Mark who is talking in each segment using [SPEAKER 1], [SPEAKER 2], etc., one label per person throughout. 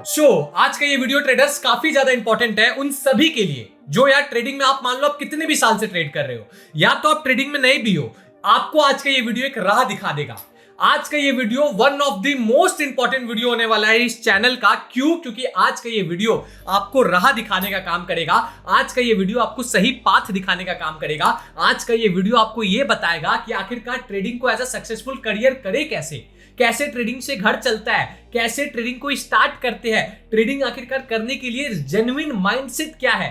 [SPEAKER 1] आज का ये वीडियो ट्रेडर्स काफी ज्यादा इंपॉर्टेंट है उन सभी के लिए जो यार ट्रेडिंग में आप मान लो आप कितने भी साल से ट्रेड कर रहे हो या तो आप ट्रेडिंग में नए भी हो। आपको आज का ये वीडियो एक राह दिखा देगा। आज का ये video one of the most important video होने वाला है इस चैनल का। क्यों? क्योंकि आज का ये वीडियो आपको राह दिखाने का काम करेगा। आज का ये वीडियो आपको सही पाथ दिखाने का काम करेगा। आज का ये वीडियो आपको ये बताएगा कि आखिरकार ट्रेडिंग को एज अ सक्सेसफुल करियर करे कैसे ट्रेडिंग से घर चलता है, कैसे ट्रेडिंग को स्टार्ट करते हैं, ट्रेडिंग आखिरकार करने के लिए जेन्युइन माइंडसेट क्या है।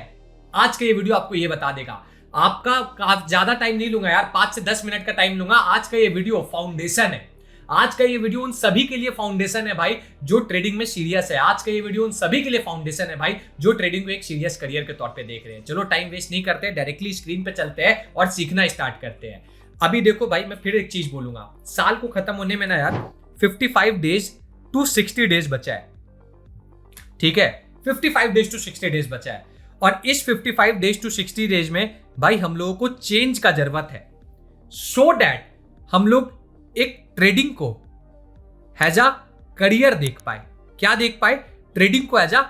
[SPEAKER 1] आज का ये वीडियो आपको ये बता देगा। आपका ज्यादा टाइम नहीं लूंगा यार, 5 से 10 मिनट का टाइम लूंगा। आज का ये वीडियो फाउंडेशन है। आज का ये वीडियो उन सभी के लिए फाउंडेशन है भाई जो ट्रेडिंग में सीरियस है। आज का ये वीडियो उन सभी के लिए फाउंडेशन है भाई जो ट्रेडिंग को एक सीरियस करियर के तौर पे देख रहे हैं। चलो टाइम वेस्ट नहीं करते, डायरेक्टली स्क्रीन पे चलते हैं और सीखना स्टार्ट करते हैं। अभी देखो भाई, मैं फिर एक चीज बोलूंगा, साल को खत्म होने में ना यार 55 डेज टू 60 डेज बचा है। ठीक है, 55 डेज टू 60 डेज बचा है और इस 55 डेज टू 60 डेज में भाई हम लोगों को चेंज का जरूरत है सो दैट हम लोग एक ट्रेडिंग को एज अ करियर देख पाए। क्या देख पाए? ट्रेडिंग को एज अ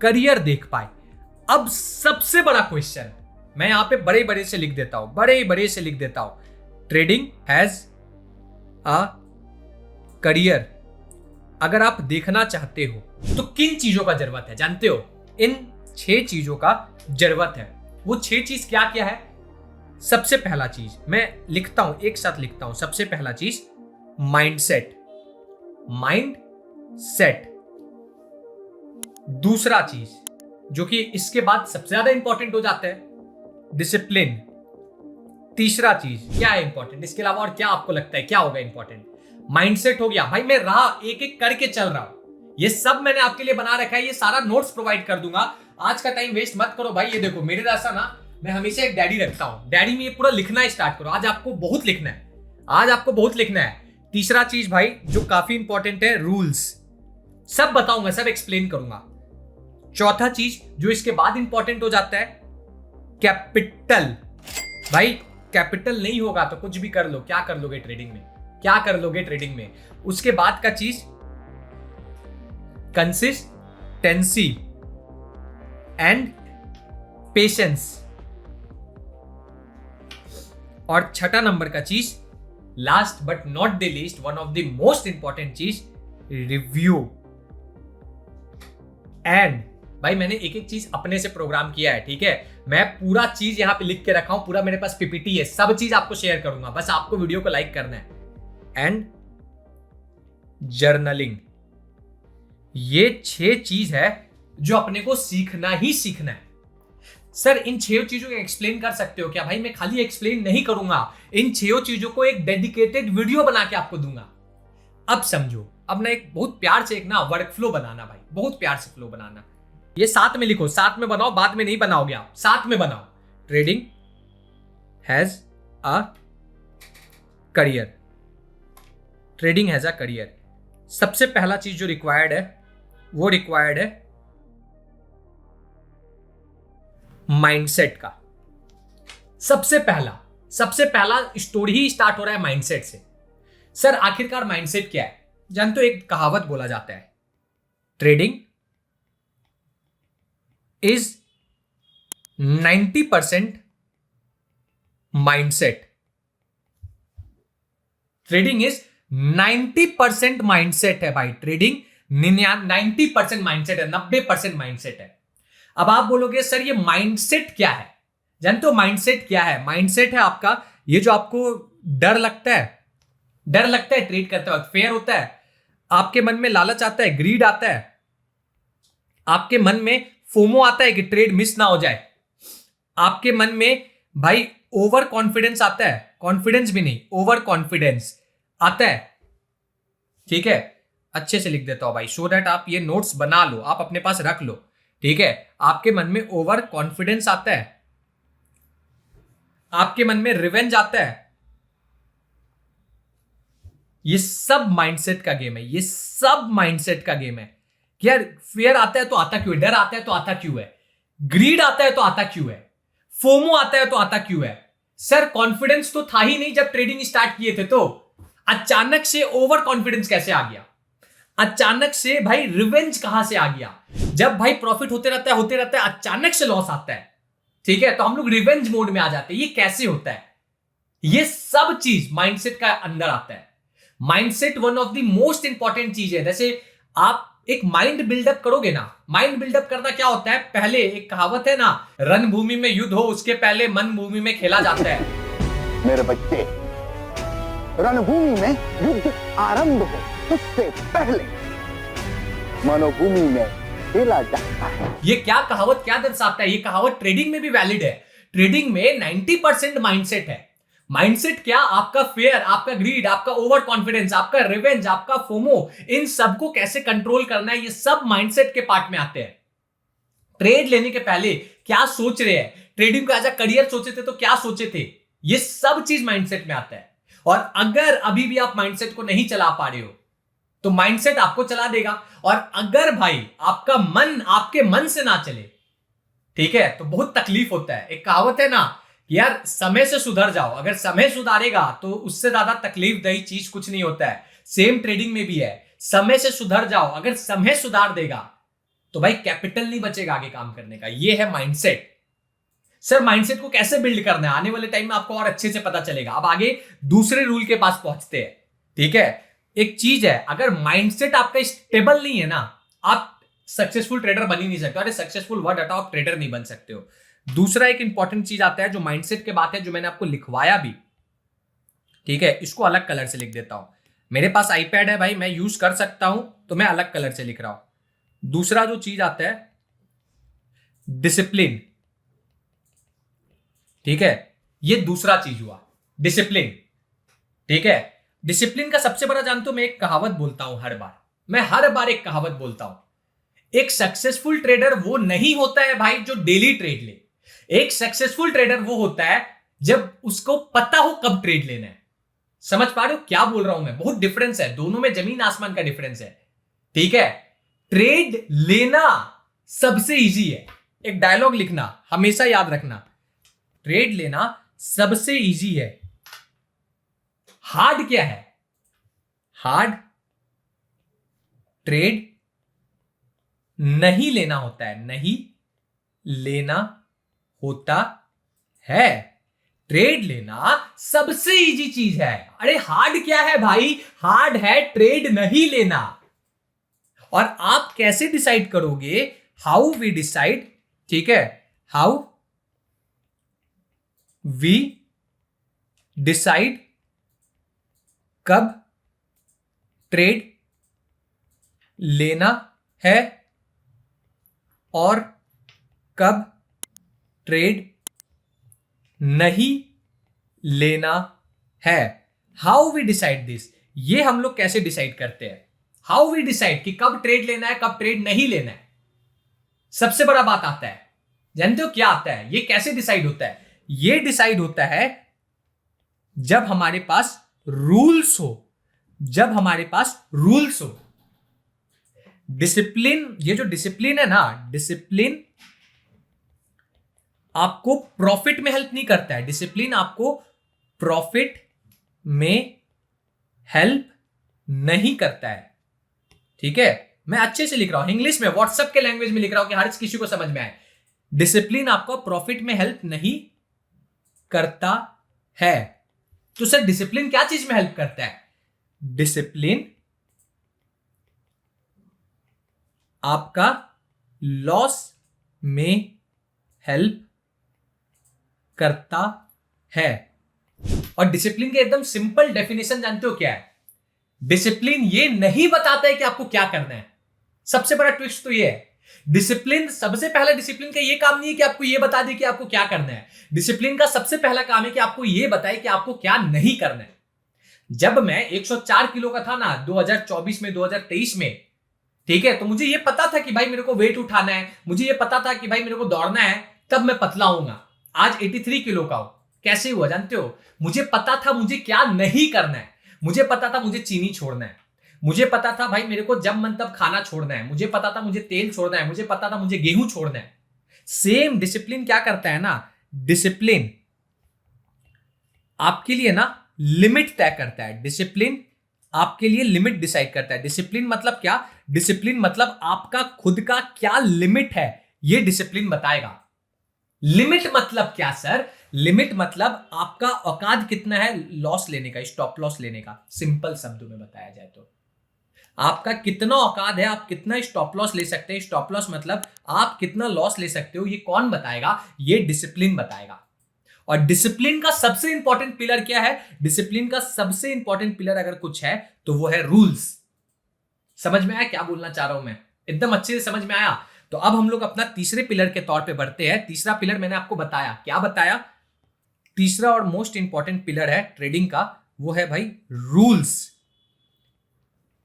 [SPEAKER 1] करियर देख पाए। अब सबसे बड़ा क्वेश्चन मैं यहां पे बड़े से लिख देता हूं, ट्रेडिंग एज अ करियर अगर आप देखना चाहते हो तो किन चीजों का जरूरत है जानते हो? इन 6 चीजों का जरूरत है। वो 6 चीज क्या क्या है? सबसे पहला चीज मैं लिखता हूं, एक साथ लिखता हूं। सबसे पहला चीज माइंडसेट। दूसरा चीज जो कि इसके बाद सबसे ज्यादा इंपॉर्टेंट हो जाता है, डिसिप्लिन। तीसरा चीज क्या है इंपॉर्टेंट? इसके अलावा और क्या आपको लगता है क्या होगा इंपॉर्टेंट? माइंडसेट हो गया भाई। मैं राह एक एक करके चल रहा हूं, ये सब मैंने आपके लिए बना रखा है, ये सारा नोट्स प्रोवाइड कर दूंगा। आज का टाइम वेस्ट मत करो भाई। ये देखो मेरे जैसा ना, मैं हमेशा एक डायरी रखता हूं, डायरी में ये पूरा लिखना स्टार्ट करो। आज आपको बहुत लिखना है। तीसरा चीज भाई जो काफी इंपॉर्टेंट है, रूल्स। सब बताऊंगा, सब एक्सप्लेन करूंगा। चौथा चीज जो इसके बाद इंपॉर्टेंट हो जाता है, कैपिटल। भाई कैपिटल नहीं होगा तो कुछ भी कर लो, क्या कर लोगे ट्रेडिंग में? उसके बाद का चीज कंसिस्टेंसी एंड पेशेंस। और छठा नंबर का चीज, last but not the least, one of the most important चीज, रिव्यू। एंड भाई मैंने एक एक चीज अपने से प्रोग्राम किया है। ठीक है, मैं पूरा चीज यहां पे लिख के रखा हूं, पूरा मेरे पास पीपीटी है, सब चीज आपको शेयर करूंगा। बस आपको वीडियो को लाइक करना है। And journaling. ये 6 चीज है जो अपने को सीखना है। सर इन 6 चीजों को एक्सप्लेन कर सकते हो क्या? भाई मैं खाली एक्सप्लेन नहीं करूंगा, इन 6 चीजों को एक डेडिकेटेड वीडियो बना के आपको दूंगा। अब समझो, अब ना एक बहुत प्यार से एक ना वर्क फ्लो बनाना भाई, बहुत प्यार से फ्लो बनाना। ये साथ में लिखो, साथ में बनाओ, बाद में नहीं बनाओगे आप, साथ में बनाओ। Trading has a career. Trading has a career. सबसे पहला चीज जो रिक्वायर्ड है वो रिक्वायर्ड है माइंडसेट का। सबसे पहला स्टोरी ही स्टार्ट हो रहा है माइंडसेट से। सर आखिरकार माइंडसेट क्या है? जानते हो, एक कहावत बोला जाता है, trading is 90% mindset. Trading is 90% mindset है भाई। ट्रेडिंग 90% माइंडसेट है, 90% माइंडसेट है। अब आप बोलोगे सर ये माइंडसेट क्या है? जानते हो माइंडसेट क्या है? माइंडसेट है आपका ये जो आपको डर लगता है ट्रेड करते वक्त, फेयर होता है, आपके मन में लालच आता है, ग्रीड आता है, आपके मन में फोमो आता है कि ट्रेड मिस ना हो जाए, आपके मन में भाई ओवर कॉन्फिडेंस आता है, कॉन्फिडेंस भी नहीं, ओवर कॉन्फिडेंस आता है। ठीक है, अच्छे से लिख देता हूं भाई सो दैट आप ये नोट्स बना लो, आप अपने पास रख लो। ठीक है, आपके मन में ओवर कॉन्फिडेंस आता है, आपके मन में रिवेंज आता है। ये सब माइंडसेट का गेम है, ये सब माइंडसेट का गेम है कि यार फियर आता है तो आता क्यों है, डर आता है तो आता क्यों है, ग्रीड आता है तो आता क्यों है, फोमो आता है तो आता क्यों है। सर कॉन्फिडेंस तो था ही नहीं जब ट्रेडिंग स्टार्ट किए थे, तो अचानक से ओवर कॉन्फिडेंस कैसे आ गया? अचानक से भाई रिवेंज कहां से आ गया? जब भाई प्रॉफिट होते रहता है अचानक से लॉस आता है, ठीक है, तो हम लोग रिवेंज मोड में आ जाते हैं। ये कैसे होता है? ये सब चीज माइंडसेट का अंदर आता है। Mindset one of the most important चीज है। जैसे आप एक माइंड बिल्डअप करोगे ना, माइंड बिल्डअप करना क्या होता है? पहले एक कहावत है ना, रणभूमि में युद्ध हो उसके पहले मन भूमि में खेला जाता है।
[SPEAKER 2] मेरे बच्चे, रणभूमि में युद्ध आरंभ हो उससे पहले मनोभूमि में खेला जाता है।
[SPEAKER 1] ये क्या कहावत क्या दर्शाता है? ये कहावत ट्रेडिंग में भी वैलिड है। ट्रेडिंग में 90% माइंडसेट है। माइंडसेट क्या? आपका फेयर, आपका ग्रीड, आपका ओवर कॉन्फिडेंस, आपका रिवेंज, आपका फोमो, इन सबको कैसे कंट्रोल करना है, ये सब माइंडसेट के पार्ट में आते हैं। ट्रेड लेने के पहले क्या सोच रहे हैं? ट्रेडिंग को एज अ करियर सोचे थे तो क्या सोचे थे? ये सब चीज माइंडसेट में आता है। और अगर अभी भी आप माइंडसेट को नहीं चला पा रहे हो तो माइंडसेट आपको चला देगा। और अगर भाई आपका मन आपके मन से ना चले, ठीक है, तो बहुत तकलीफ होता है। एक कहावत है ना, यार समय से सुधर जाओ। अगर समय सुधारेगा तो उससे ज्यादा तकलीफ दही चीज कुछ नहीं होता है। सेम ट्रेडिंग में भी है, समय से सुधर जाओ। अगर समय सुधार देगा तो भाई कैपिटल नहीं बचेगा आगे काम करने का। ये है माइंडसेट। सर माइंडसेट को कैसे बिल्ड करना है? आने वाले टाइम में आपको और अच्छे से पता चलेगा। अब आगे दूसरे रूल के पास पहुंचते हैं, ठीक है। एक चीज है, अगर माइंडसेट आपका स्टेबल नहीं है ना, आप सक्सेसफुल ट्रेडर बन ही नहीं सकते। अरे सक्सेसफुल वर्ड हटाओ, आप ट्रेडर नहीं बन सकते हो। दूसरा एक इंपॉर्टेंट चीज आता है जो माइंडसेट के बात है, जो मैंने आपको लिखवाया भी, ठीक है, इसको अलग कलर से लिख देता हूं। मेरे पास आईपैड है भाई, मैं यूज कर सकता हूं, तो मैं अलग कलर से लिख रहा हूं। दूसरा जो चीज आता है डिसिप्लिन, ठीक है, ये दूसरा चीज हुआ डिसिप्लिन, ठीक है। डिसिप्लिन का सबसे बड़ा जानते हो, मैं एक कहावत बोलता हूं मैं हर बार एक कहावत बोलता हूं। एक सक्सेसफुल ट्रेडर वो नहीं होता है भाई जो डेली ट्रेड ले। एक सक्सेसफुल ट्रेडर वो होता है जब उसको पता हो कब ट्रेड लेना है। समझ पा रहे हो क्या बोल रहा हूं मैं? बहुत डिफरेंस है, दोनों में जमीन आसमान का डिफरेंस है, ठीक है। ट्रेड लेना सबसे इजी है। एक डायलॉग लिखना, हमेशा याद रखना, ट्रेड लेना सबसे इजी है। हार्ड क्या है? हार्ड ट्रेड नहीं लेना होता है, नहीं लेना होता है। ट्रेड लेना सबसे इजी चीज है। अरे हार्ड क्या है भाई? हार्ड है ट्रेड नहीं लेना। और आप कैसे डिसाइड करोगे? हाउ वी डिसाइड, ठीक है, हाउ वी डिसाइड कब ट्रेड लेना है और कब ट्रेड नहीं लेना है। हाउ वी डिसाइड दिस, ये हम लोग कैसे डिसाइड करते हैं? हाउ वी डिसाइड कि कब ट्रेड लेना है, कब ट्रेड नहीं लेना है। सबसे बड़ा बात आता है, जानते हो क्या आता है? ये कैसे डिसाइड होता है? ये डिसाइड होता है जब हमारे पास रूल्स हो। जब हमारे पास रूल्स हो, डिसिप्लिन, ये जो डिसिप्लिन है ना, डिसिप्लिन आपको प्रॉफिट में हेल्प नहीं करता है। डिसिप्लिन आपको प्रॉफिट में हेल्प नहीं करता है, ठीक है। मैं अच्छे से लिख रहा हूं, इंग्लिश में, व्हाट्सएप के लैंग्वेज में लिख रहा हूं कि हर किसी को समझ में आए। डिसिप्लिन आपको प्रॉफिट में हेल्प नहीं करता है। तो सर डिसिप्लिन क्या चीज में हेल्प करता है? डिसिप्लिन आपका लॉस में हेल्प करता है। और डिसिप्लिन के एकदम सिंपल डेफिनेशन जानते हो क्या है? डिसिप्लिन ये नहीं बताता है कि आपको क्या करना है। सबसे बड़ा ट्विस्ट तो ये है, डिसिप्लिन, सबसे पहला डिसिप्लिन का ये काम नहीं है कि आपको ये बता दे कि आपको क्या करना है। डिसिप्लिन का सबसे पहला काम है कि आपको ये बताए कि आपको क्या नहीं करना है। जब मैं 104 किलो का था ना 2024 में, 2023 में, ठीक है, तो मुझे ये पता था कि भाई मेरे को वेट उठाना है, मुझे ये पता था कि भाई मेरे को दौड़ना है, तब मैं पतला होऊंगा। आज 83 किलो का हूं। कैसे हुआ जानते हो? मुझे पता था मुझे क्या नहीं करना है। मुझे पता था मुझे चीनी छोड़ना है। मुझे पता था भाई मेरे को जब मन तब खाना छोड़ना है। मुझे पता था मुझे तेल छोड़ना है। मुझे पता था मुझे गेहूं छोड़ना है। सेम डिसिप्लिन क्या करता है ना, डिसिप्लिन आपके लिए ना लिमिट तय करता है। डिसिप्लिन आपके लिए लिमिट डिसाइड करता है। डिसिप्लिन मतलब क्या? डिसिप्लिन मतलब आपका खुद का क्या लिमिट है, ये डिसिप्लिन बताएगा। लिमिट मतलब क्या सर? लिमिट मतलब आपका औकात कितना है लॉस लेने का, स्टॉप लॉस लेने का। सिंपल शब्दों में बताया जाए तो आपका कितना औकात है, आप कितना स्टॉप लॉस ले सकते हैं। स्टॉप लॉस मतलब आप कितना लॉस ले सकते हो, ये कौन बताएगा? ये डिसिप्लिन बताएगा। और डिसिप्लिन का सबसे इंपॉर्टेंट पिलर क्या है? डिसिप्लिन का सबसे इंपॉर्टेंट पिलर अगर कुछ है तो वो है रूल्स। समझ में आया क्या बोलना चाह रहा हूं मैं? एकदम अच्छे से समझ में आया? तो अब हम लोग अपना तीसरे पिलर के तौर पे बढ़ते हैं। तीसरा पिलर मैंने आपको बताया, क्या बताया? तीसरा और मोस्ट इंपॉर्टेंट पिलर है ट्रेडिंग का, वो है भाई रूल्स।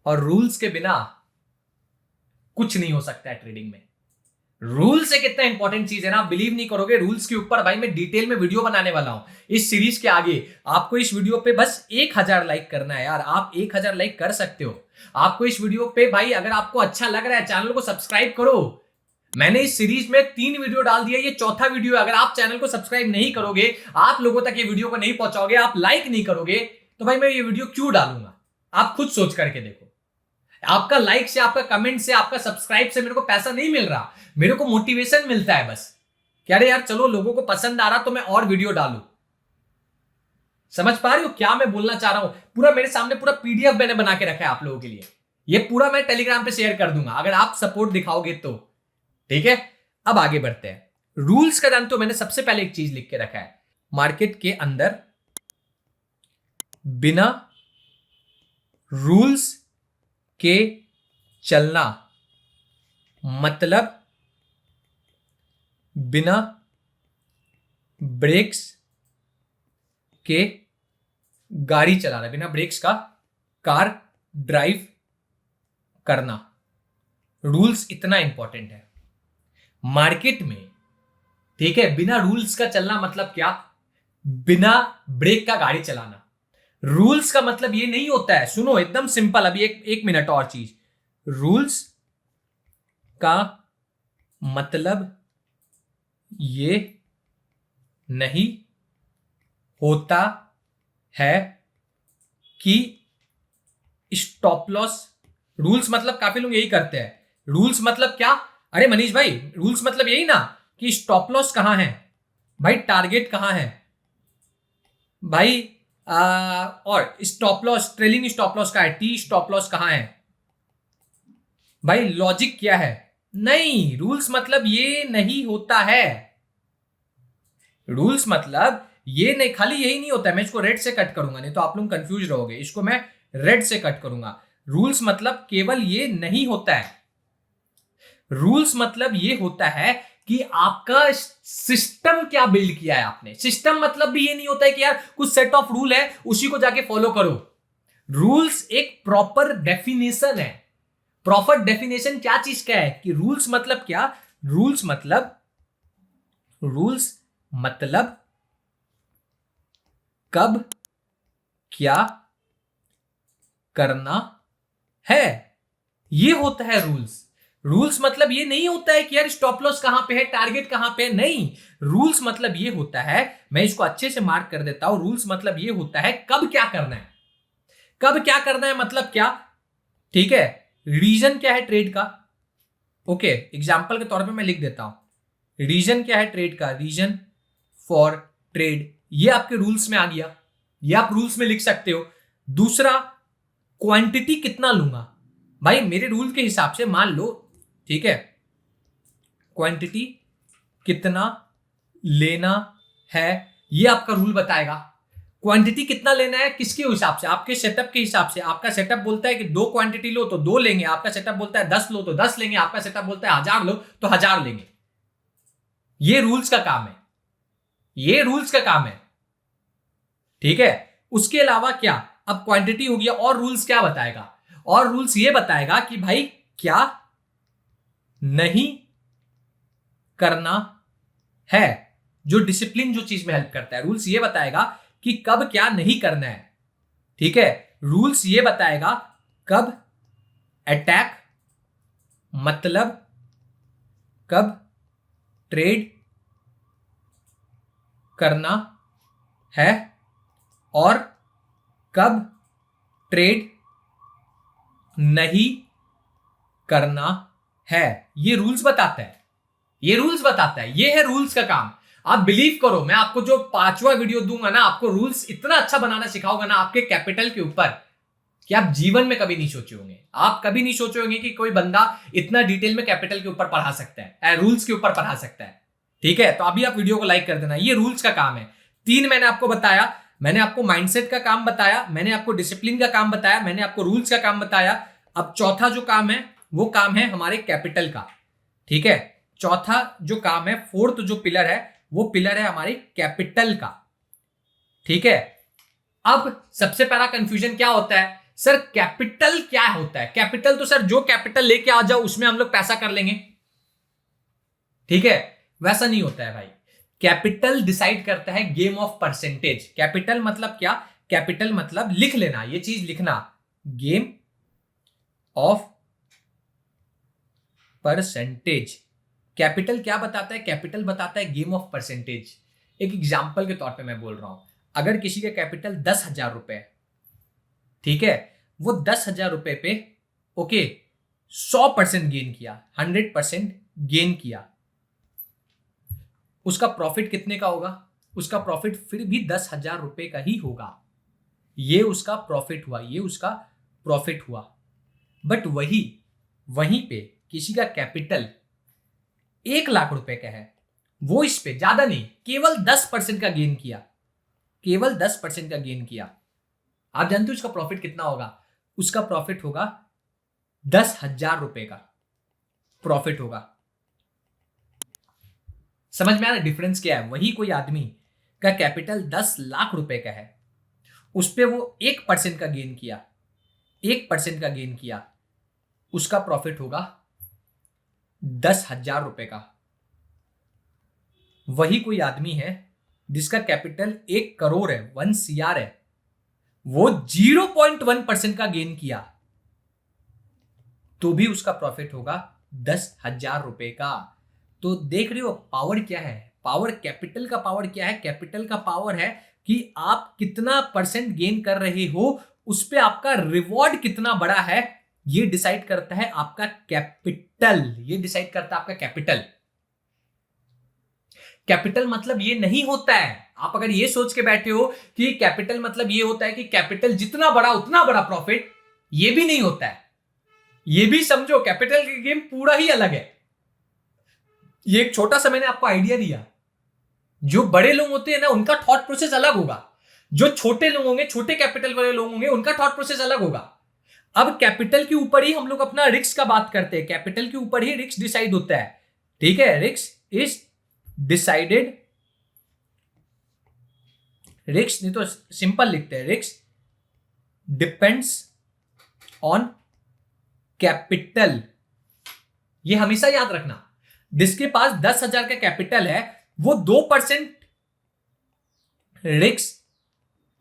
[SPEAKER 1] और रूल्स के बिना कुछ नहीं हो सकता है ट्रेडिंग में। रूल्स एक इतना इंपॉर्टेंट चीज है ना, आप बिलीव नहीं करोगे। रूल्स के ऊपर भाई मैं डिटेल में वीडियो बनाने वाला हूं इस सीरीज के आगे। आपको इस वीडियो पे बस 1000 लाइक करना है यार, आप 1000 लाइक कर सकते हो। आपको इस वीडियो पे भाई अगर आपको अच्छा लग रहा है, चैनल को सब्सक्राइब करो। मैंने इस सीरीज में 3 वीडियो डाल दिया, ये चौथा वीडियो है। अगर आप चैनल को सब्सक्राइब नहीं करोगे, आप लोगों तक ये वीडियो को नहीं पहुंचाओगे, आप लाइक नहीं करोगे, तो भाई मैं ये वीडियो क्यों डालूंगा? आप खुद सोच करके देखो। आपका लाइक से, आपका कमेंट से, आपका सब्सक्राइब से मेरे को पैसा नहीं मिल रहा, मेरे को मोटिवेशन मिलता है बस। क्या रे यार, चलो लोगों को पसंद आ रहा तो मैं और वीडियो डालूं। समझ पा रहे हो क्या मैं बोलना चाह रहा हूं? पूरा मेरे सामने पूरा पीडीएफ मैंने बना के रखा है आप लोगों के लिए। ये पूरा मैं टेलीग्राम पे शेयर कर दूंगा अगर आप सपोर्ट दिखाओगे तो। ठीक है, अब आगे बढ़ते हैं। रूल्स का जानते हो, मैंने सबसे पहले एक चीज लिख के रखा है, मार्केट के अंदर बिना रूल्स के चलना मतलब बिना ब्रेक्स के गाड़ी चलाना, बिना ब्रेक्स का कार ड्राइव करना। रूल्स इतना इंपॉर्टेंट है मार्केट में। ठीक है, बिना रूल्स का चलना मतलब क्या? बिना ब्रेक का गाड़ी चलाना। रूल्स का मतलब ये नहीं होता है, सुनो एकदम सिंपल, अभी एक मिनट और चीज। रूल्स का मतलब ये नहीं होता है कि स्टॉप लॉस। रूल्स मतलब काफी लोग यही करते हैं। रूल्स मतलब क्या? अरे मनीष भाई, रूल्स मतलब यही ना कि स्टॉप लॉस कहां है भाई, टारगेट कहां है भाई, और stop loss, trailing stop loss का है, टी स्टॉप लॉस कहां है भाई, लॉजिक क्या है? नहीं, रूल्स मतलब ये नहीं होता है। रूल्स मतलब ये नहीं, खाली यही नहीं होता है। मैं इसको रेड से कट करूंगा, नहीं तो आप लोग कंफ्यूज रहोगे। इसको मैं रेड से कट करूंगा। रूल्स मतलब केवल ये नहीं होता है। रूल्स मतलब ये होता है कि आपका सिस्टम क्या बिल्ड किया है आपने। सिस्टम मतलब भी ये नहीं होता है कि यार कुछ सेट ऑफ रूल है उसी को जाके फॉलो करो। रूल्स एक प्रॉपर डेफिनेशन है। प्रॉपर डेफिनेशन क्या चीज का है कि रूल्स मतलब क्या? रूल्स मतलब कब क्या करना है, ये होता है रूल्स। रूल्स मतलब ये नहीं होता है कि यार स्टॉप लॉस कहां पे है, टारगेट कहां पे है। नहीं, रूल्स मतलब ये होता है, मैं इसको अच्छे से मार्क कर देता हूं। रूल्स मतलब ये होता है कब क्या करना है। कब क्या करना है मतलब क्या? ठीक है, रीजन क्या है ट्रेड का? ओके, एग्जांपल के तौर पे मैं लिख देता हूं। रीजन क्या है ट्रेड का? रीजन फॉर ट्रेड, ये आपके रूल्स में आ गया, ये आप रूल्स में लिख सकते हो। दूसरा, क्वांटिटी कितना लूंगा भाई, मेरे रूल के हिसाब से मान लो, ठीक है, क्वांटिटी कितना लेना है, ये आपका रूल बताएगा। क्वांटिटी कितना लेना है किसके हिसाब से? आपके सेटअप के हिसाब से। आपका सेटअप बोलता है कि 2 क्वांटिटी लो तो 2 लेंगे, आपका सेटअप बोलता है 10 लो तो 10 लेंगे, आपका सेटअप बोलता है 1000 लो तो 1000 लेंगे। ये रूल्स का काम है, ये रूल्स का काम है। ठीक है, उसके अलावा क्या? अब क्वांटिटी हो गया, और रूल्स क्या बताएगा? और रूल्स ये बताएगा कि भाई क्या नहीं करना है, जो डिसिप्लिन जो चीज में हेल्प करता है। रूल्स ये बताएगा कि कब क्या नहीं करना है। ठीक है, रूल्स ये बताएगा कब अटैक मतलब कब ट्रेड करना है और कब ट्रेड नहीं करना है। ये रूल्स बताता है, ये रूल्स बताता है, ये है रूल्स का काम। आप बिलीव करो, मैं आपको जो 5वां वीडियो दूंगा ना, आपको रूल्स इतना अच्छा बनाना सिखाऊंगा ना आपके कैपिटल के ऊपर कि आप जीवन में कभी नहीं सोचे होंगे। आप कभी नहीं सोचे होंगे कि कोई बंदा इतना डिटेल में कैपिटल के ऊपर पढ़ा सकता है, रूल्स के ऊपर पढ़ा सकता है। ठीक है, तो अभी आप वीडियो को लाइक कर देना। ये रूल्स का काम है। 3 मैंने आपको बताया, मैंने आपको माइंडसेट का काम बताया, मैंने आपको डिसिप्लिन का काम बताया, मैंने आपको रूल्स का काम बताया। अब चौथा जो काम है वो काम है हमारे कैपिटल का। ठीक है, चौथा जो काम है, फोर्थ जो पिलर है वो पिलर है हमारे कैपिटल का। ठीक है, अब सबसे पहला कंफ्यूजन क्या होता है, सर कैपिटल क्या होता है? कैपिटल तो सर जो कैपिटल लेके आ जाओ उसमें हम लोग पैसा कर लेंगे। ठीक है, वैसा नहीं होता है भाई। कैपिटल डिसाइड करता है गेम ऑफ परसेंटेज। कैपिटल मतलब क्या? कैपिटल मतलब लिख लेना, ये चीज लिखना, गेम ऑफ परसेंटेज। कैपिटल क्या बताता है? कैपिटल बताता है गेम ऑफ परसेंटेज। एक एग्जांपल के तौर पे मैं बोल रहा हूं, अगर किसी का कैपिटल 10,000 रुपए, ठीक है, वो 10,000 रुपए पे ओके 100% गेन किया, 100% गेन किया, उसका प्रॉफिट कितने का होगा? उसका प्रॉफिट फिर भी 10,000 रुपए का ही होगा। ये उसका प्रॉफिट हुआ, ये उसका प्रॉफिट हुआ। बट वहीं पे किसी का कैपिटल 1,00,000 रुपए का है, वो इस पे ज्यादा नहीं, केवल 10% का गेन किया, केवल 10% का गेन किया। आप जानते हो उसका प्रॉफिट कितना होगा? उसका प्रॉफिट होगा 10,000 रुपए का प्रॉफिट होगा। समझ में आ रहा डिफरेंस क्या है? वही कोई आदमी का कैपिटल 10,00,000 रुपए का है, उस पे वो 1% का गेन किया, 1% का गेन किया, उसका प्रॉफिट होगा 10,000 रुपए का। वही कोई आदमी है जिसका कैपिटल 1 करोड़ है, 1 CR है, वो 0.1% का गेन किया तो भी उसका प्रॉफिट होगा 10,000 रुपए का। तो देख रहे हो पावर क्या है? पावर, कैपिटल का पावर क्या है? कैपिटल का पावर है कि आप कितना परसेंट गेन कर रहे हो, उस पे आपका रिवॉर्ड कितना बड़ा है, ये डिसाइड करता है आपका कैपिटल। ये डिसाइड करता है आपका कैपिटल। कैपिटल मतलब ये नहीं होता है, आप अगर ये सोच के बैठे हो कि कैपिटल मतलब ये होता है कि कैपिटल जितना बड़ा उतना बड़ा प्रॉफिट, ये भी नहीं होता है। ये भी समझो कैपिटल का गेम पूरा ही अलग है। ये एक छोटा सा मैंने आपको आइडिया दिया। जो बड़े लोग होते हैं ना, उनका थॉट प्रोसेस अलग होगा। जो छोटे लोग होंगे, छोटे कैपिटल वाले लोग होंगे, उनका थॉट प्रोसेस अलग होगा। अब कैपिटल के ऊपर ही हम लोग अपना रिस्क का बात करते हैं, कैपिटल के ऊपर ही रिस्क डिसाइड होता है। ठीक है, रिस्क इज डिसाइडेड, रिस्क नहीं तो सिंपल लिखते हैं, रिस्क डिपेंड्स ऑन कैपिटल। ये हमेशा याद रखना, जिसके पास 10,000 का कैपिटल है वो 2% रिस्क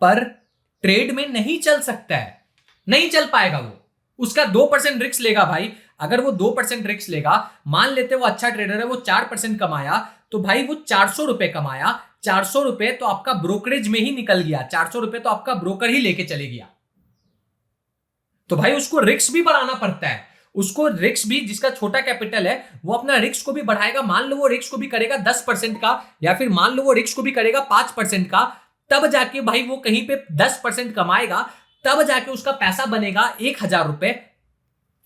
[SPEAKER 1] पर ट्रेड में नहीं चल सकता है, नहीं चल पाएगा। वो उसका 2% रिस्क लेगा भाई। अगर वो 2% रिस्क लेगा, मान लेते वो अच्छा ट्रेडर है, वो 4% कमाया, तो भाई वो 400 रुपए कमाया। 400 रुपए तो आपका ब्रोकरेज में ही निकल गया, 400 रुपए तो आपका ब्रोकर ही लेके चले गया। तो भाई उसको रिस्क भी बढ़ाना पड़ता है। उसको रिस्क भी, जिसका छोटा कैपिटल है वो अपना रिस्क को भी बढ़ाएगा। मान लो वो रिस्क को भी करेगा 10% का, या फिर मान लो वो रिस्क को भी करेगा 5% का, तब जाके भाई वो कहीं पे 10% कमाएगा, तब जाके उसका पैसा बनेगा 1,000 रुपए।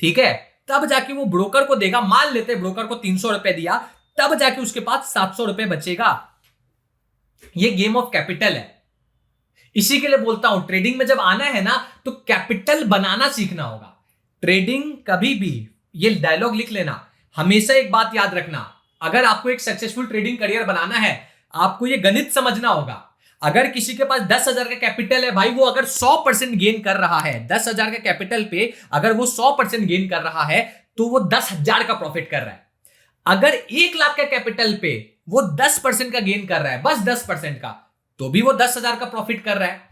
[SPEAKER 1] ठीक है, तब जाके वो ब्रोकर को देगा। मान लेते ब्रोकर को 300 रुपए दिया, तब जाके उसके पास 700 रुपए बचेगा। ये गेम ऑफ कैपिटल है। इसी के लिए बोलता हूं ट्रेडिंग में जब आना है ना, तो कैपिटल बनाना सीखना होगा। ट्रेडिंग कभी भी, ये डायलॉग लिख लेना, हमेशा एक बात याद रखना, अगर आपको एक सक्सेसफुल ट्रेडिंग करियर बनाना है, आपको ये गणित समझना होगा। अगर किसी के पास 10,000 का कैपिटल है भाई, वो अगर 100% गेन कर रहा है, 10,000 का कैपिटल पे अगर वो 100% गेन कर रहा है, तो वो 10,000 का प्रॉफिट कर रहा है। अगर 1,00,000 का कैपिटल पे वो 10% का गेन कर रहा है, बस 10% का, तो भी वो 10,000 का प्रॉफिट कर रहा है।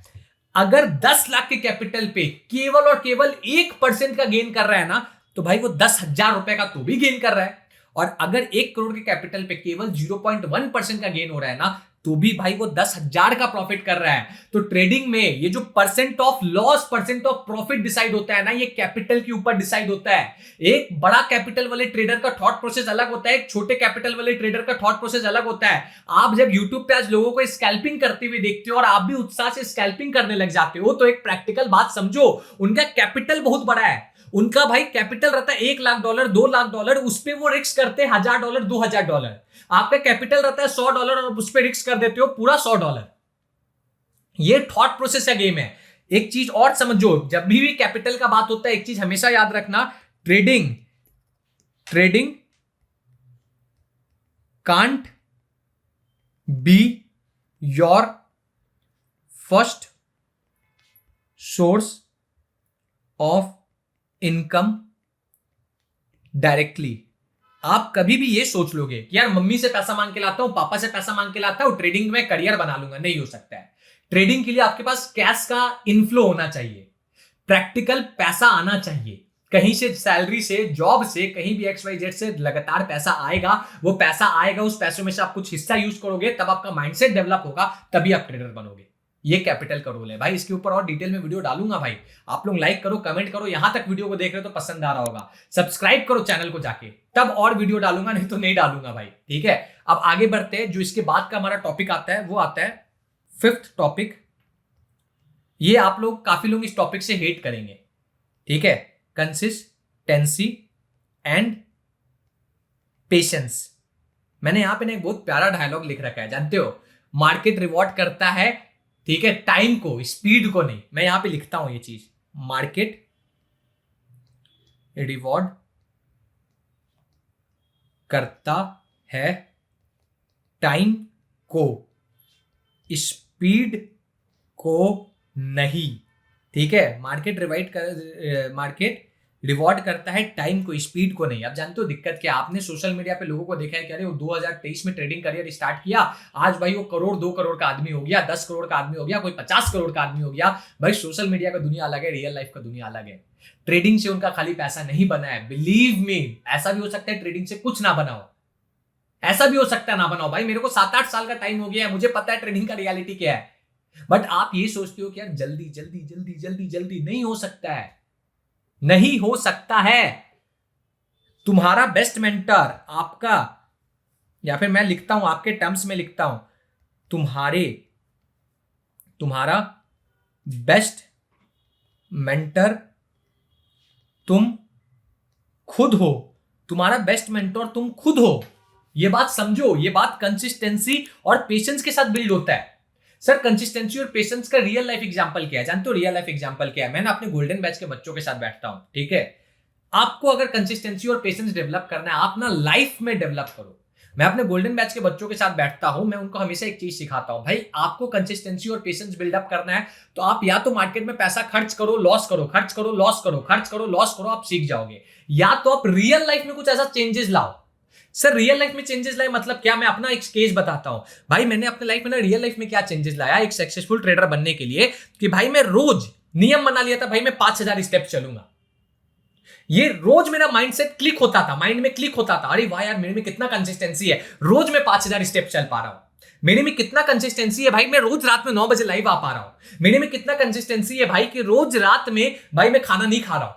[SPEAKER 1] अगर 10 लाख के कैपिटल पे केवल और केवल 1% का गेन कर रहा है ना, तो भाई वो 10,000 रुपए का तो भी गेन कर रहा है। और अगर 1 करोड़ के कैपिटल पे केवल 0.1% का गेन हो रहा है ना, तो भी भाई वो 10,000 का प्रॉफिट कर रहा है। तो ट्रेडिंग में ये जो percent of loss percent of profit decide होता है ना, ये कैपिटल के ऊपर डिसाइड होता है। एक बड़ा कैपिटल वाले ट्रेडर का थॉट प्रोसेस अलग होता है, एक छोटे कैपिटल वाले ट्रेडर का थॉट प्रोसेस अलग होता है। आप जब यूट्यूब पे आज लोगों को स्कैल्पिंग करते हुए देखते हो और आप भी उत्साह से स्कैल्पिंग करने लग जाते हो, तो एक प्रैक्टिकल बात समझो, उनका कैपिटल बहुत बड़ा है। उनका भाई कैपिटल रहता है $1,00,000 $2,00,000, उस पर वो रिस्क करते हैं $1,000 $2,000। आपका कैपिटल रहता है $100 और उस पर रिस्क कर देते हो पूरा $100। ये थॉट प्रोसेस का गेम है। एक चीज और समझो, जब भी कैपिटल का बात होता है एक चीज हमेशा याद रखना, trading can't be your first source of income directly. आप कभी भी ये सोच लोगे कि यार मम्मी से पैसा मांग के लाता हूं, पापा से पैसा मांग के लाता हूं, ट्रेडिंग में करियर बना लूंगा, नहीं हो सकता है। ट्रेडिंग के लिए आपके पास कैश का इनफ्लो होना चाहिए, प्रैक्टिकल पैसा आना चाहिए, कहीं से सैलरी से, जॉब से, कहीं भी XYZ से लगातार पैसा आएगा। वो पैसा आएगा, उस पैसों में से आप कुछ हिस्सा यूज करोगे, तब आपका माइंडसेट डेवलप होगा, तभी आप ट्रेडर बनोगे। ये कैपिटल का रोल है भाई। इसके ऊपर और डिटेल में वीडियो डालूंगा भाई। आप लोग लाइक करो, कमेंट करो। यहां तक वीडियो को देख रहे हो तो पसंद आ रहा होगा, सब्सक्राइब करो चैनल को जाके, तब और वीडियो डालूंगा, नहीं तो नहीं डालूंगा भाई। ठीक है, अब आगे बढ़ते हैं। जो इसके बाद का हमारा टॉपिक आता है वो आता है 5th टॉपिक। ये आप लोग काफी लोग इस टॉपिक से हेट करेंगे, ठीक है, कंसिस्टेंसी एंड पेशेंस। मैंने यहां पे ना एक बहुत प्यारा डायलॉग लिख रखा है, जानते हो, मार्केट रिवॉर्ड करता है, ठीक है, टाइम को, स्पीड को नहीं। मैं यहां पे लिखता हूं ये चीज, मार्केट रिवॉर्ड करता है टाइम को, स्पीड को नहीं। ठीक है, मार्केट रिवॉर्ड करता है टाइम को, स्पीड को नहीं। अब जानते हो दिक्कत क्या, आपने सोशल मीडिया पे लोगों को देखा है कि अरे वो 2023 में ट्रेडिंग करियर स्टार्ट किया, आज भाई वो करोड़ 2 करोड़ का आदमी हो गया, 10 करोड़ का आदमी हो गया, कोई 50 करोड़ का आदमी हो गया। भाई सोशल मीडिया का दुनिया अलग है, रियल लाइफ का दुनिया अलग है। ट्रेडिंग से उनका खाली पैसा नहीं बना है, बिलीव मी। ऐसा भी हो सकता है ट्रेडिंग से कुछ ना बनाओ, ऐसा भी हो सकता है ना बनाओ। भाई मेरे को 7-8 साल का टाइम हो गया है, मुझे पता है ट्रेडिंग का रियलिटी क्या है। बट आप ये सोचते हो कि यार जल्दी जल्दी जल्दी जल्दी जल्दी, नहीं हो सकता है, नहीं हो सकता है। तुम्हारा बेस्ट मेंटर आपका, या फिर मैं लिखता हूं आपके टर्म्स में लिखता हूं, तुम्हारा बेस्ट मेंटर तुम खुद हो। तुम्हारा बेस्ट मेंटर तुम खुद हो। ये बात समझो, ये बात कंसिस्टेंसी और पेशेंस के साथ बिल्ड होता है। सर कंसिस्टेंसी और पेशेंस का रियल लाइफ एग्जांपल क्या है, जानते हो रियल लाइफ एग्जांपल क्या है? मैं ना अपने गोल्डन बैच के बच्चों के साथ बैठता हूं, ठीक है। आपको अगर कंसिस्टेंसी और पेशेंस डेवलप करना है, आप ना लाइफ में डेवलप करो। मैं अपने गोल्डन बैच के बच्चों के साथ बैठता हूं, मैं उनको हमेशा एक चीज सिखाता हूं, भाई आपको कंसिस्टेंसी और पेशेंस बिल्डअप करना है तो आप या तो मार्केट में पैसा खर्च करो, लॉस करो, खर्च करो, लॉस करो, खर्च करो, लॉस करो, आप सीख जाओगे। या तो आप रियल लाइफ में कुछ ऐसा चेंजेस लाओ। सर रियल लाइफ में चेंजेस लाए मतलब क्या? मैं अपना एक केस बताता हूं। भाई मैंने अपने लाइफ में ना रियल लाइफ में क्या चेंजेस लाया एक सक्सेसफुल ट्रेडर बनने के लिए, कि भाई मैं रोज नियम बना लिया था, भाई मैं 5000 स्टेप्स चलूंगा। ये रोज मेरा माइंडसेट क्लिक होता था, माइंड में क्लिक होता था, अरे वाह यार मेरे में कितना कंसिस्टेंसी है, रोज मैं 5000 स्टेप्स चल पा रहा हूं। मेरे में कितना कंसिस्टेंसी है भाई, मैं रोज रात में 9 बजे लाइव आ पा रहा हूं। मेरे में कितना कंसिस्टेंसी है भाई कि रोज रात में भाई मैं खाना नहीं खा रहा हूं।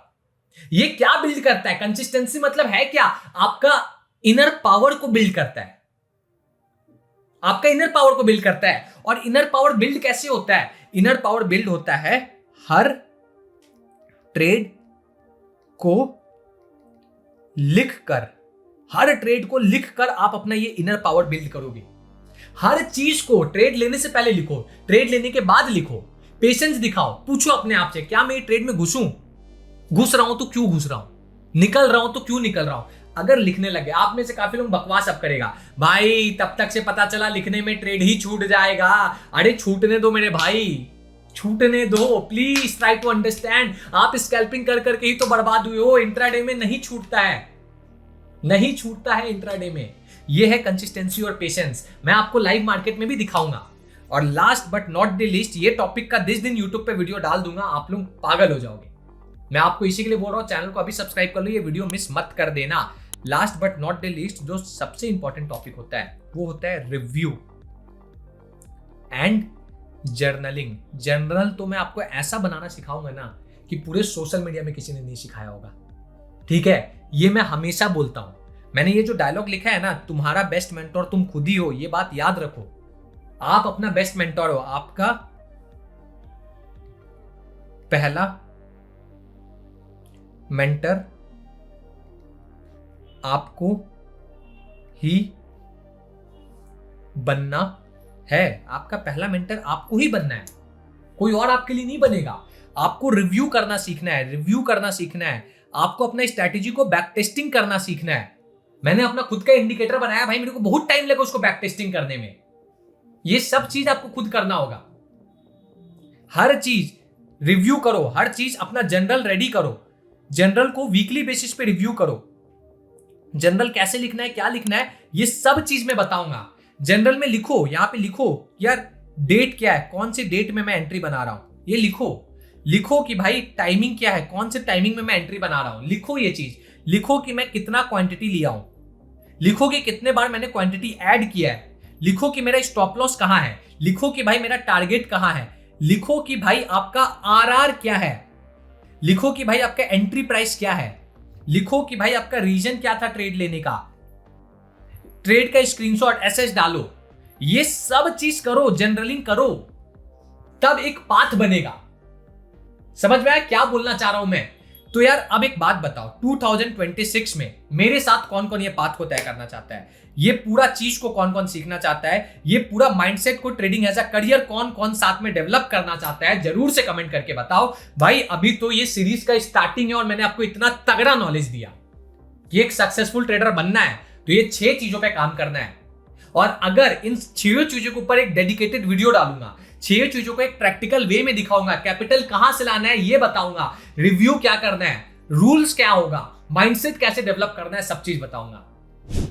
[SPEAKER 1] ये क्या बिल्ड करता है? कंसिस्टेंसी मतलब है क्या? आपका इनर पावर को बिल्ड करता है, आपका इनर पावर को बिल्ड करता है। और इनर पावर बिल्ड कैसे होता है? इनर पावर बिल्ड होता है हर ट्रेड को लिखकर, हर ट्रेड को लिखकर आप अपना ये इनर पावर बिल्ड करोगे। हर चीज को ट्रेड लेने से पहले लिखो, ट्रेड लेने के बाद लिखो, पेशेंस दिखाओ, पूछो अपने आप से क्या मैं ये ट्रेड में घुस रहा हूं तो क्यों घुस रहा हूं, निकल रहा हूं तो क्यों निकल रहा हूं। अगर लिखने लगे, आप में से काफी लोग बकवास अब करेगा, भाई तब तक से पता चला लिखने में ट्रेड ही छूट जाएगा। अरे छूटने दो मेरे भाई, छूटने दो, प्लीज ट्राई टू अंडरस्टैंड। आप स्कैल्पिंग कर करके ही तो बर्बाद हुए हो, इंट्राडे में नहीं छूटता है, नहीं छूटता है इंट्राडे में। यह है कंसिस्टेंसी और पेशेंस। मैं आपको लाइव मार्केट में भी दिखाऊंगा। और last but not the least, ये टॉपिक का 10 दिन यूट्यूब पे वीडियो डाल दूंगा, आप लोग पागल हो जाओगे। मैं आपको इसी के लिए बोल रहा हूं, चैनल को अभी सब्सक्राइब कर लो, ये वीडियो मिस मत कर देना। Last but not the least, जो सबसे इंपॉर्टेंट टॉपिक होता है वो होता है रिव्यू। And journaling. जर्नल तो मैं आपको ऐसा बनाना सिखाऊंगा ना कि पूरे सोशल मीडिया में किसी ने नहीं सिखाया होगा। ठीक है, ये मैं हमेशा बोलता हूं। मैंने ये जो डायलॉग लिखा है ना, तुम्हारा बेस्ट मेंटोर तुम खुद ही हो, ये बात याद रखो। आप अपना बेस्ट मेंटोर हो, आपका पहला मेंटर आपको ही बनना है। आपका पहला मेंटर आपको ही बनना है, कोई और आपके लिए नहीं बनेगा। आपको रिव्यू करना सीखना है, रिव्यू करना सीखना है। आपको अपना स्ट्रैटेजी को बैक टेस्टिंग करना सीखना है। मैंने अपना खुद का इंडिकेटर बनाया भाई, मेरे को बहुत टाइम लगा उसको बैक टेस्टिंग करने में। ये सब चीज आपको खुद करना होगा। हर चीज रिव्यू करो, हर चीज अपना जनरल रेडी करो। जनरल को वीकली बेसिस पे रिव्यू करो। जनरल कैसे लिखना है, क्या लिखना है, ये सब चीज मैं बताऊंगा। जनरल में लिखो, यहां पे लिखो यार डेट क्या है, कौन सी डेट में मैं एंट्री बना रहा हूं, ये लिखो। लिखो कि भाई टाइमिंग क्या है, कौन से टाइमिंग में मैं एंट्री बना रहा हूं, लिखो ये चीज। लिखो कि मैं कितना क्वांटिटी लिया हूं, लिखो कि कितने बार मैंने क्वांटिटी ऐड किया है, लिखो कि मेरा स्टॉप लॉस कहां है, लिखो कि भाई मेरा टारगेट कहां है, लिखो कि भाई आपका आरआर क्या है, लिखो कि भाई आपका एंट्री प्राइस क्या है, लिखो कि भाई आपका रीजन क्या था ट्रेड लेने का, ट्रेड का स्क्रीनशॉट एसएस डालो। ये सब चीज करो, जनरलिंग करो, तब एक पाथ बनेगा। समझ में आया क्या बोलना चाह रहा हूं मैं? तो यार अब एक बात बताओ, 2026 में मेरे साथ कौन कौन ये पाथ को तय करना चाहता है, ये पूरा चीज को कौन कौन सीखना चाहता है, ये पूरा माइंडसेट को ट्रेडिंग एज अ करियर कौन कौन साथ में डेवलप करना चाहता है, जरूर से कमेंट करके बताओ भाई। अभी तो ये सीरीज का स्टार्टिंग है और मैंने आपको इतना तगड़ा नॉलेज दिया कि एक सक्सेसफुल ट्रेडर बनना है तो ये 6 चीजों पे काम करना है। और अगर इन 6 चीजों के ऊपर एक डेडिकेटेड वीडियो डालूंगा, 6 चीजों को एक प्रैक्टिकल वे में दिखाऊंगा, कैपिटल कहां से लाना है ये बताऊंगा, रिव्यू क्या करना है, रूल्स क्या होगा, माइंडसेट कैसे डेवलप करना है, सब चीज बताऊंगा।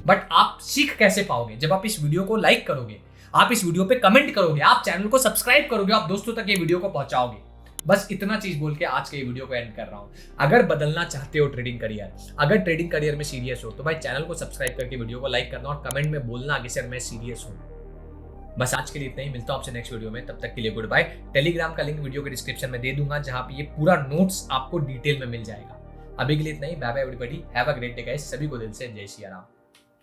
[SPEAKER 1] बट आप सीख कैसे पाओगे? जब आप इस वीडियो को लाइक करोगे, आप इस वीडियो पे कमेंट करोगे, आप चैनल को सब्सक्राइब करोगे, आप दोस्तों तक ये वीडियो को पहुंचाओगे। बस इतना चीज बोल के आज के ये वीडियो को एंड कर रहा हूं। अगर बदलना चाहते हो ट्रेडिंग करियर, अगर ट्रेडिंग करियर में सीरियस हो तो भाई चैनल को सब्सक्राइब करके वीडियो को लाइक करना और कमेंट में बोलना कि सर मैं सीरियस हूं। बस आज के लिए इतना ही, मिलता हूं आपसे नेक्स्ट वीडियो में, तब तक के लिए गुड बाय। टेलीग्राम का लिंक वीडियो के डिस्क्रिप्शन में दे दूंगा, जहां पे ये पूरा नोट्स आपको डिटेल में मिल जाएगा। अभी के लिए इतना ही, bye bye everybody, have a great day guys. सभी को दिल से जय श्री राम।